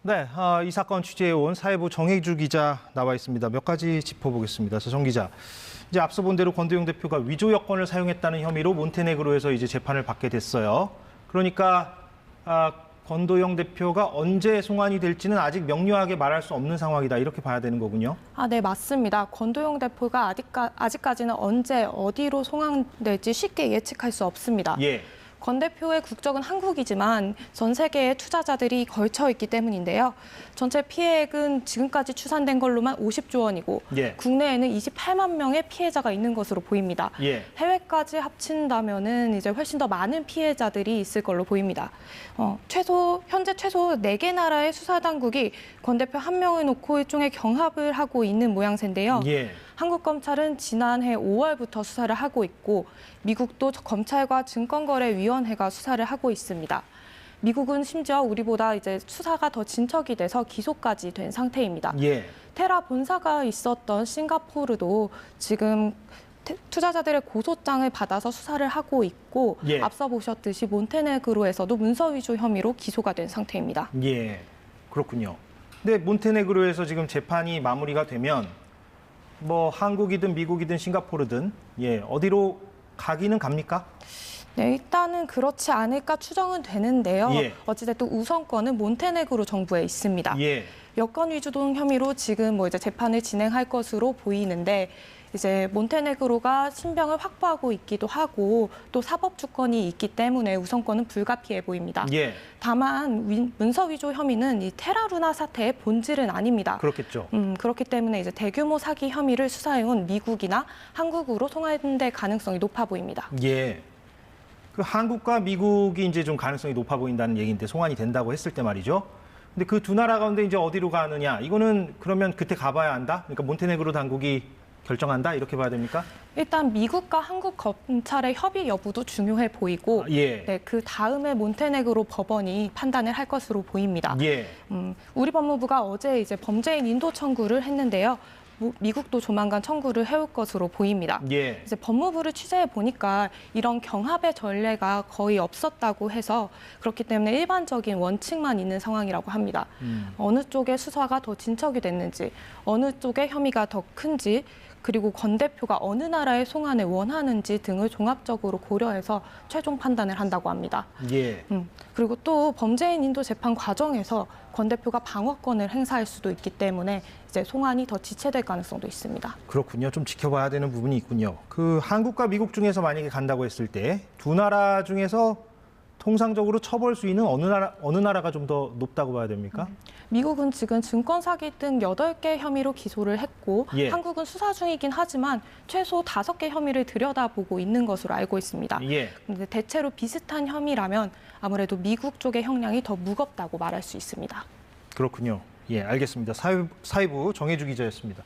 네, 이 사건 취재해온 사회부 정혜주 기자 나와 있습니다. 몇 가지 짚어보겠습니다. 정 기자, 이제 앞서 본 대로 권도영 대표가 위조 여권을 사용했다는 혐의로 몬테네그로에서 이제 재판을 받게 됐어요. 그러니까 권도영 대표가 언제 송환이 될지는 아직 명료하게 말할 수 없는 상황이다, 이렇게 봐야 되는 거군요. 네, 맞습니다. 권도영 대표가 아직까지는 언제 어디로 송환될지 쉽게 예측할 수 없습니다. 예. 권 대표의 국적은 한국이지만 전 세계의 투자자들이 걸쳐 있기 때문인데요. 전체 피해액은 지금까지 추산된 걸로만 50조 원이고 예. 국내에는 28만 명의 피해자가 있는 것으로 보입니다. 예. 해외까지 합친다면은 이제 훨씬 더 많은 피해자들이 있을 걸로 보입니다. 현재 최소 4개 나라의 수사 당국이 권 대표 한 명을 놓고 일종의 경합을 하고 있는 모양새인데요. 예. 한국 검찰은 지난해 5월부터 수사를 하고 있고 미국도 검찰과 증권거래위원회가 수사를 하고 있습니다. 미국은 심지어 우리보다 이제 수사가 더 진척이 돼서 기소까지 된 상태입니다. 예. 테라 본사가 있었던 싱가포르도 지금 투자자들의 고소장을 받아서 수사를 하고 있고 예. 앞서 보셨듯이 몬테네그로에서도 문서 위조 혐의로 기소가 된 상태입니다. 예, 그렇군요. 근데 몬테네그로에서 지금 재판이 마무리가 되면 뭐 한국이든 미국이든 싱가포르든 어디로 가기는 갑니까? 네, 일단은 그렇지 않을까 추정은 되는데요. 예. 어찌됐든 우선권은 몬테네그로 정부에 있습니다. 예. 여권 위조동 혐의로 지금 이제 재판을 진행할 것으로 보이는데 이제 몬테네그로가 신병을 확보하고 있기도 하고 또 사법 주권이 있기 때문에 우선권은 불가피해 보입니다. 예. 다만 문서 위조 혐의는 이 테라루나 사태의 본질은 아닙니다. 그렇겠죠. 그렇기 때문에 이제 대규모 사기 혐의를 수사해온 미국이나 한국으로 송환될 가능성이 높아 보입니다. 예. 그 한국과 미국이 이제 좀 가능성이 높아 보인다는 얘기인데 송환이 된다고 했을 때 말이죠. 근데 그 두 나라 가운데 이제 어디로 가느냐? 이거는 그러면 그때 가봐야 한다? 그러니까 몬테네그로 당국이 결정한다, 이렇게 봐야 됩니까? 일단 미국과 한국 검찰의 협의 여부도 중요해 보이고 예. 네, 그 다음에 몬테네그로 법원이 판단을 할 것으로 보입니다. 예. 우리 법무부가 어제 이제 범죄인 인도 청구를 했는데요. 미국도 조만간 청구를 해올 것으로 보입니다. 예. 이제 법무부를 취재해 보니까 이런 경합의 전례가 거의 없었다고 해서 그렇기 때문에 일반적인 원칙만 있는 상황이라고 합니다. 어느 쪽의 수사가 더 진척이 됐는지, 어느 쪽의 혐의가 더 큰지, 그리고 권 대표가 어느 나라의 송환을 원하는지 등을 종합적으로 고려해서 최종 판단을 한다고 합니다. 예. 그리고 또 범죄인 인도 재판 과정에서 권 대표가 방어권을 행사할 수도 있기 때문에 이제 송환이 더 지체될 가능성도 있습니다. 그렇군요. 좀 지켜봐야 되는 부분이 있군요. 그 한국과 미국 중에서 만약에 간다고 했을 때 두 나라 중에서 통상적으로 처벌 수위는 어느 나라가 좀 더 높다고 봐야 됩니까? 미국은 지금 증권 사기 등 8개 혐의로 기소를 했고 예. 한국은 수사 중이긴 하지만 최소 5개 혐의를 들여다보고 있는 것으로 알고 있습니다. 예. 근데 대체로 비슷한 혐의라면 아무래도 미국 쪽의 형량이 더 무겁다고 말할 수 있습니다. 그렇군요. 예, 알겠습니다. 사회부 정혜주 기자였습니다.